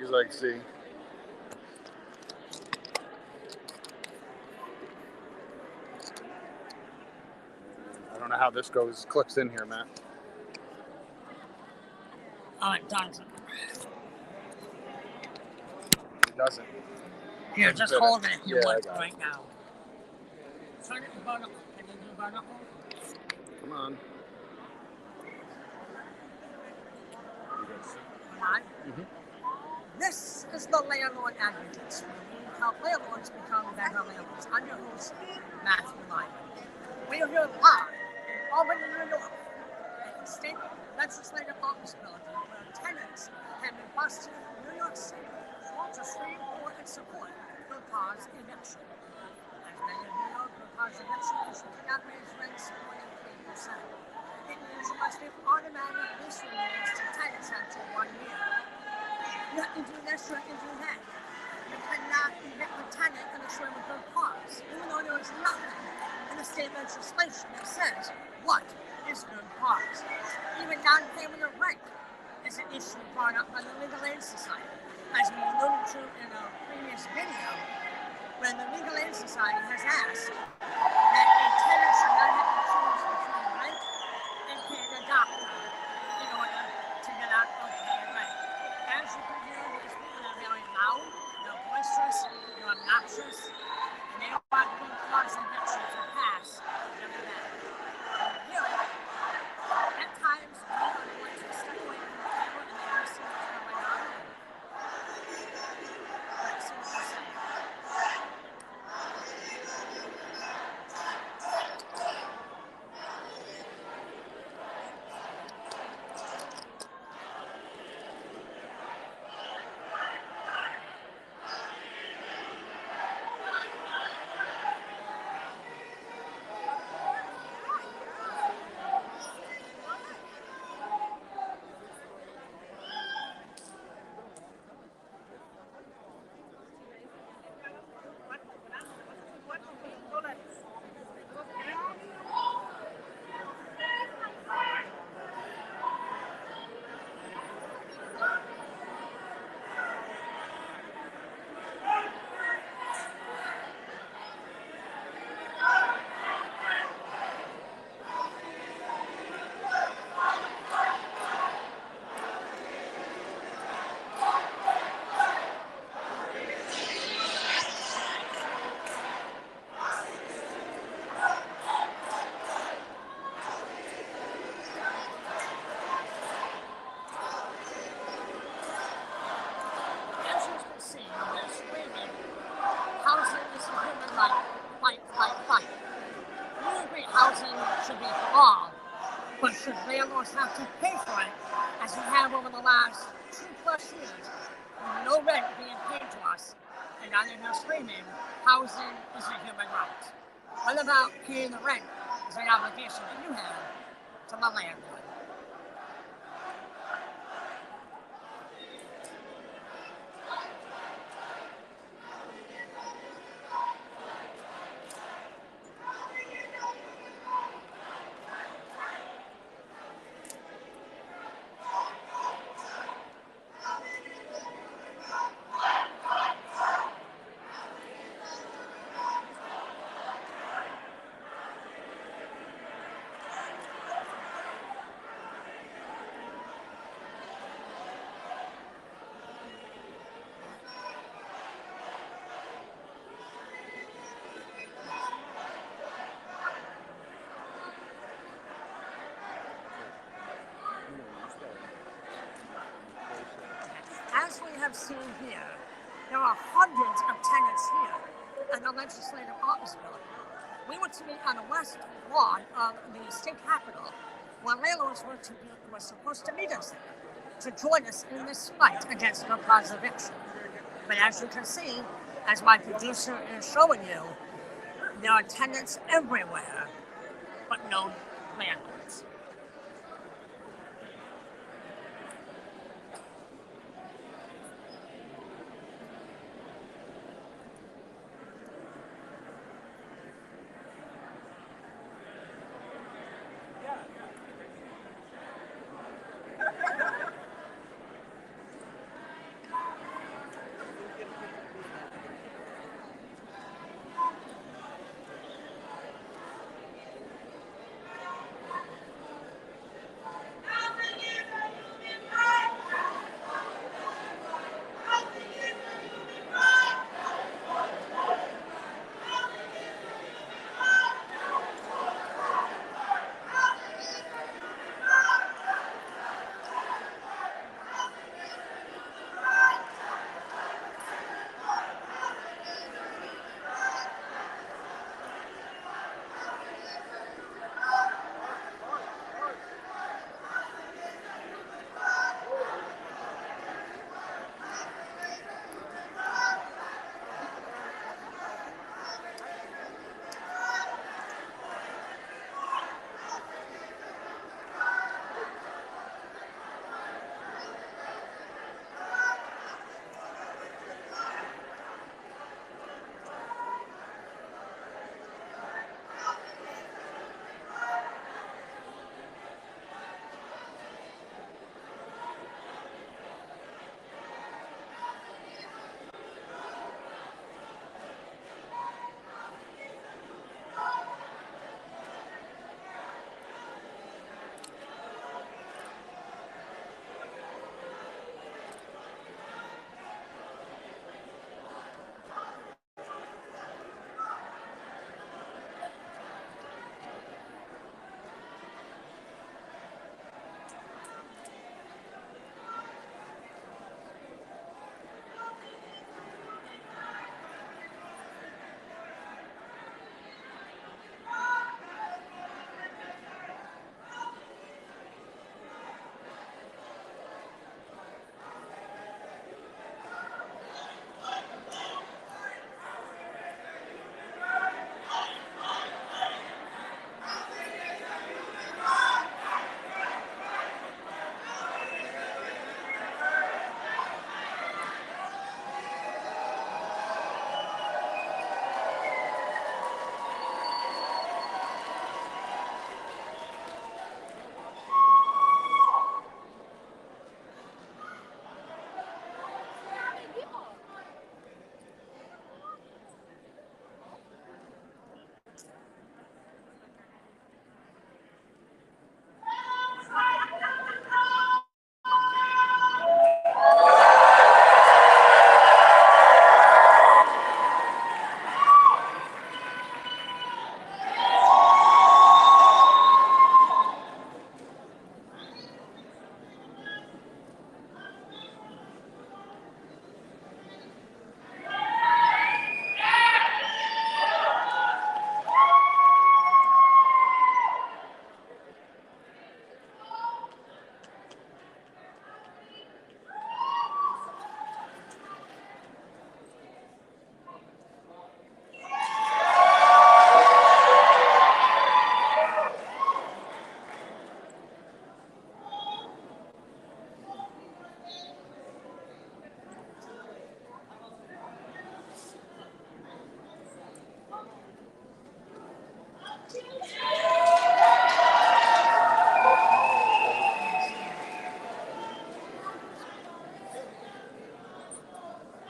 As I can see. I don't know how this clips in here, Matt. Oh, it doesn't. It doesn't. Here, just hold it if you want right now. Turn it vertical. Can you do vertical? Come on. This is the Landlord Advocates, where we help landlords become better landlords. I'm your host, Matthew Lyman. We are here live in Albany, New York, at the state legislative office building, where tenants have been busted in New York City to scream for and support Good Cause Eviction. As many of you know, Good Cause Eviction is you cannot raise rents more than 3%. It means you must give automatic lease renewals to tenants after 1 year. You have to do this, you have to do that. You cannot evict a tenant unless you're with good cause, even though there is nothing in the state legislation that says what is good cause. Even non-payment of rent is an issue brought up by the Legal Aid Society. As we alluded to in a previous video, when the Legal Aid Society has asked that a tenant should not have to choose between rent and paying a doctor in order to get out of paying rent. As you can hear, these people are very loud, they're boisterous, they're obnoxious, and they don't want Good Cause Eviction to pass every day. At times, we are going to step away from the camera and they will see what's going on. Let's see what you're saying. Housing is a human right. Fight. We agree housing should be for all, but should landlords have to pay for it, as we have over the last 2+ years, with no rent being paid to us, and now they're screaming, housing is a human right. What about paying the rent as an obligation that you have to the landlord? As we have seen here, there are hundreds of tenants here at the legislative office building. We were to meet on the west lawn of the state capitol, where landlords were supposed to meet us there to join us in this fight against Good Cause Eviction. But as you can see, as my producer is showing you, there are tenants everywhere, but no landlords.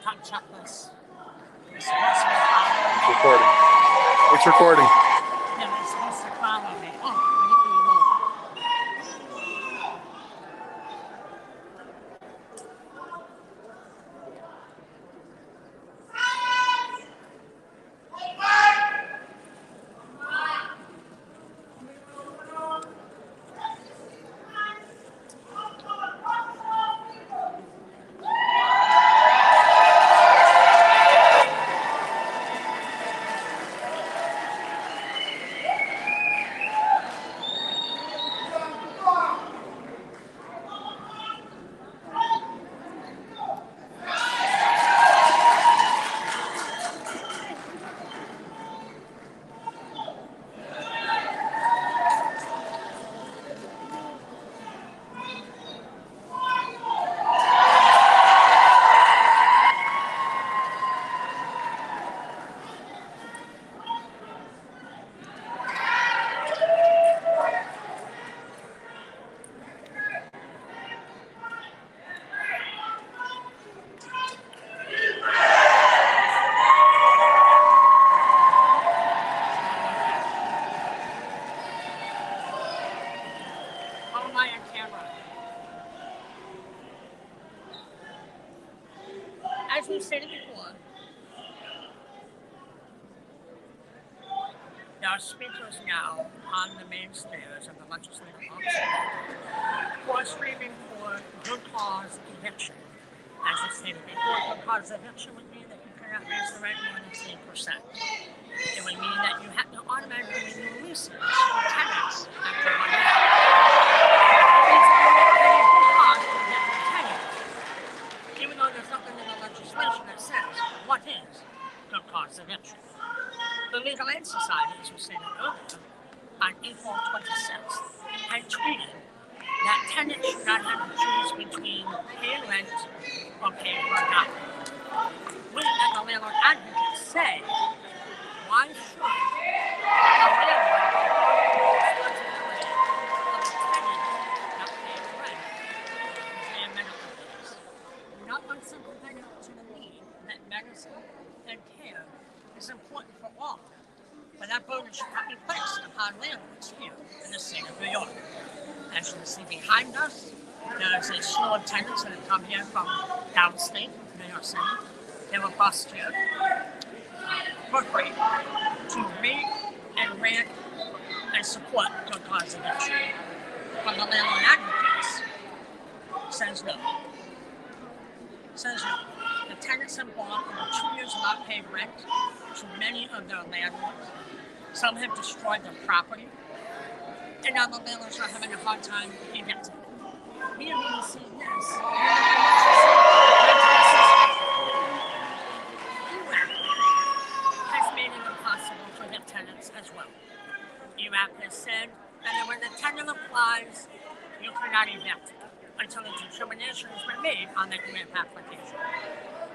time checklist. You're supposed to be following It's me. recording. It's recording. Yeah, you're supposed to follow me. Oh, I need to remote. How am I on camera? As we stated before, there are speakers now on the main stairs of the legislative council who are screaming for good cause eviction. As we stated before, good cause eviction would mean that you cannot raise the rent more than 3%. It would mean that you have to automatically renew leases with tenants after 1 year. Even though there's nothing in the legislation that says what is good cause eviction. The Legal Aid Society, as we stated earlier, on April 26th, had tweeted that tenants should not have to choose between paying rent or paying for a document. We at the landlord advocates say, why should a landlord have the responsibility of a tenant not paying rent because they have medical bills? Not unsympathetic to the need that medicine and care is important for all, but that burden should not be placed upon landlords here in the state of New York. As you can see behind us, there is a slew of tenants that have come here from downstate New York City. They were bused here for free to read and rant and support good cause eviction. But the landlord advocates says no. Says no. The tenants have gone over 2 years without paying rent to many of their landlords. Some have destroyed their property. And now the landlords are having a hard time evicting. We have even seen this. Has made it impossible for their tenants as well. ERAP has said that when the tenant applies, you cannot evict until a determination has been made on that ERAP application.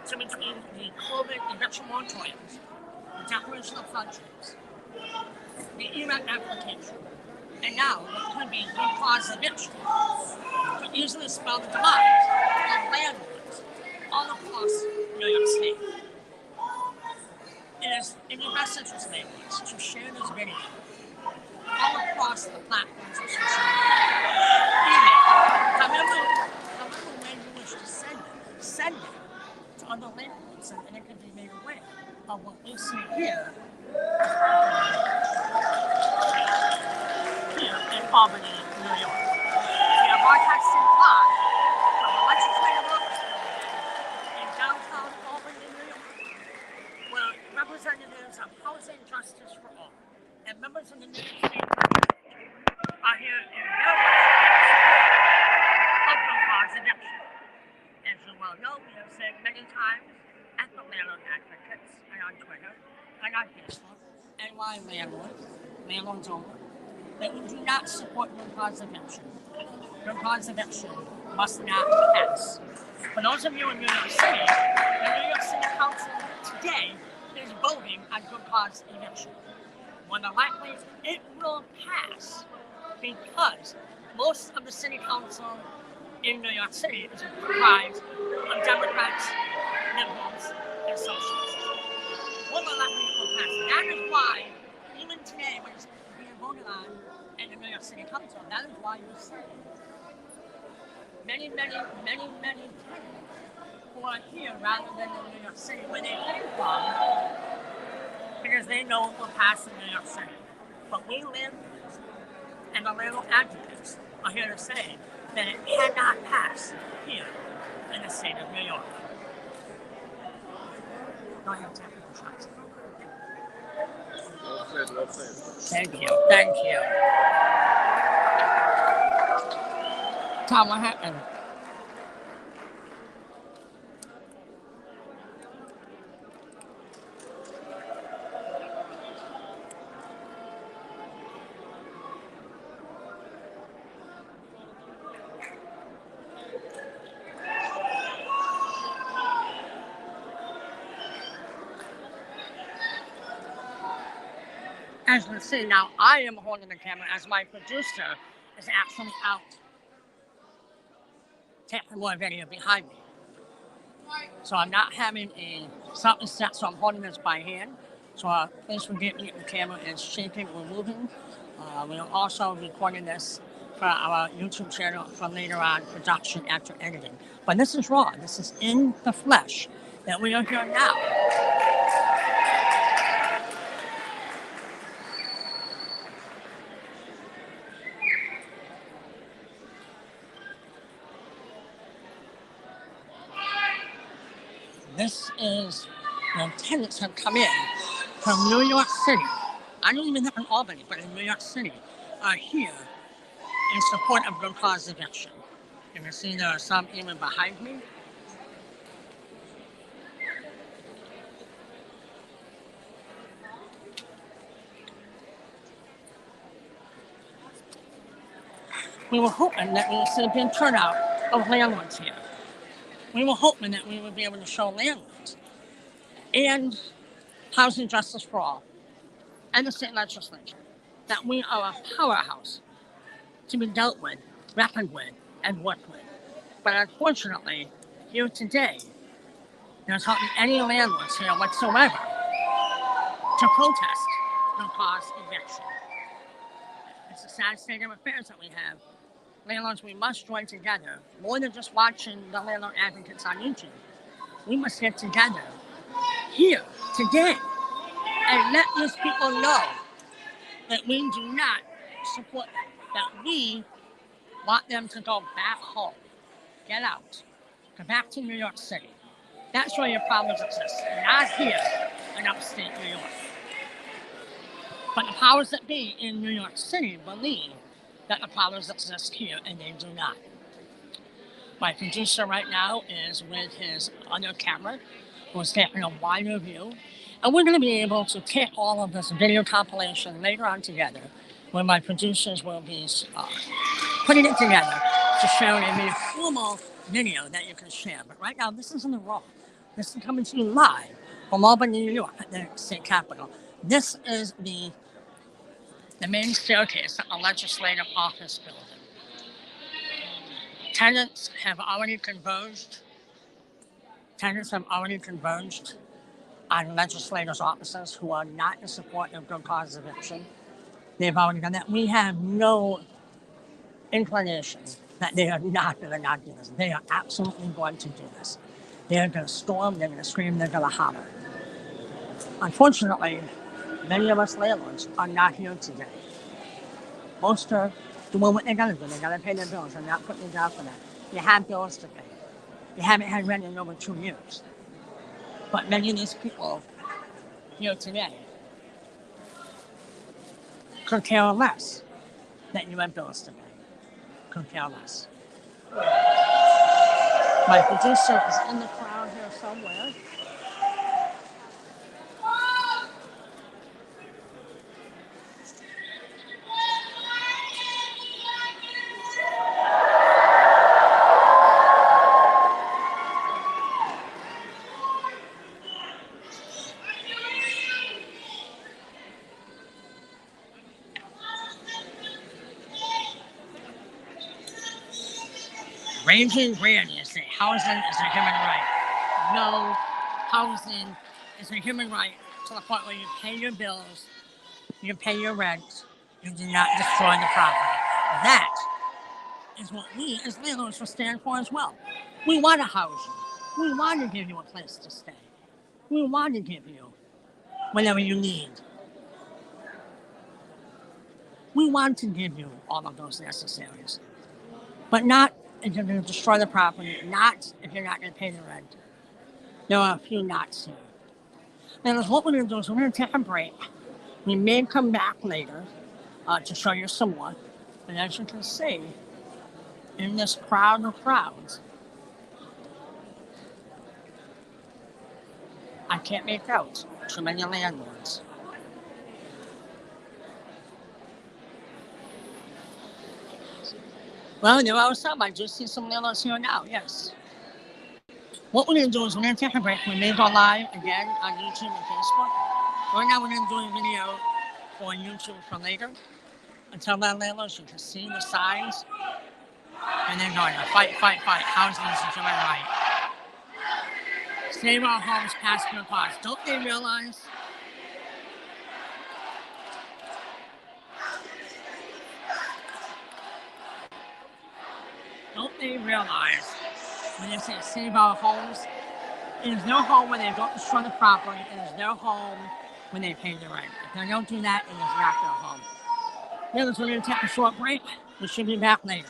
So between the COVID eviction moratoriums, the declaration of functions, the ERAP application, and now what could be good cause eviction, could easily spell the demise of landlords all across New York State. It is in your best interest, landlords, to share this video all across the platforms of social media. Email, however way you wish to send it to other landlords, and it can be made aware of what we see here in Albany, New York. We are broadcasting live from the legislative office in downtown Albany, New York, where representatives of Housing Justice for All and members of the New York State Legislature are here in their of good cause eviction. As you well know, we have said many times at the Landlord Advocates and on Twitter and on Facebook, NY Landlords only, that we do not support good cause eviction. Good cause eviction must not pass. For those of you in New York City, the New York City Council today is voting on good cause eviction. More than likely, it will pass because most of the city council in New York City is comprised of Democrats, liberals, why you see many tenants who are here rather than in New York City where they came from, because they know what will pass in New York City. But we landlords and the landlord advocates are here to say that it cannot pass here in the state of New York. Go ahead, technical shots. Well said. Thank you. Tom, what happened? As you can see, now I am holding the camera as my producer is actually out taking more video behind me. So I'm not having something set, so I'm holding this by hand. So please forgive me if the camera is shaking or moving. We are also recording this for our YouTube channel for later on production after editing. But this is raw. This is in the flesh that we are here now. This is when tenants have come in from New York City. I don't even live in Albany, but in New York City, are here in support of Good Cause Eviction. You can see there are some even behind me. We were hoping that we would see a big turnout of landlords here. We were hoping that we would be able to show landlords and housing justice for all and the state legislature that we are a powerhouse to be dealt with, reckoned with, and worked with. But unfortunately, here today, there's hardly any landlords here whatsoever to protest Good Cause Eviction. It's a sad state of affairs that we have. Landlords, we must join together, more than just watching the landlord advocates on YouTube. We must get together here today and let these people know that we do not support them, that we want them to go back home, get out, go back to New York City. That's where your problems exist, not here in upstate New York. But the powers that be in New York City believe that the problems exist here, and they do not. My producer right now is with his other camera, who's taking a wider view, and we're going to be able to take all of this video compilation later on together, where my producers will be putting it together to show in a formal video that you can share. But right now, this is in the raw. This is coming to you live from Albany, New York, at the state capitol. This is the main staircase at the legislative office building. Tenants have already converged on legislators' offices who are not in support of Good Cause Eviction. They've already done that. We have no inclination that they are not going to not do this. They are absolutely going to do this. They're going to storm, they're going to scream, they're going to holler. Unfortunately, many of us landlords are not here today. Most are doing what they got to do. They got to pay their bills. They're not putting it down for that. You have bills to pay. You haven't had rent in over 2 years. But many of these people here today could care less that you have bills to pay. Could care less. My producer is in the crowd here somewhere. Raging Grand, you say housing is a human right. No, housing is a human right to the point where you pay your bills, you pay your rent, you do not destroy the property. That is what we as landlords will stand for as well. We want to house you. We want to give you a place to stay. We want to give you whatever you need. We want to give you all of those necessaries. But not if you're going to destroy the property, not if you're not going to pay the rent. There are a few nots here. Now, what we're going to do is we're going to take a break. We may come back later to show you some more. But as you can see, in this crowd of crowds, I can't make out too many landlords. Well, there are some. I just see some landlords here now, yes. What we're going to do is we're going to take a break. We may go live again on YouTube and Facebook. Right now we're going to do a video for YouTube for later. Until that, landlords, you can see the signs. And they're going to fight. Housing is human right. Save our homes, past your cause. Don't they realize? Don't they realize when they say save our homes, it is their home when they don't destroy the property. It is their home when they pay the rent. If they don't do that, it is not their home. We're going to take a short break. We should be back later.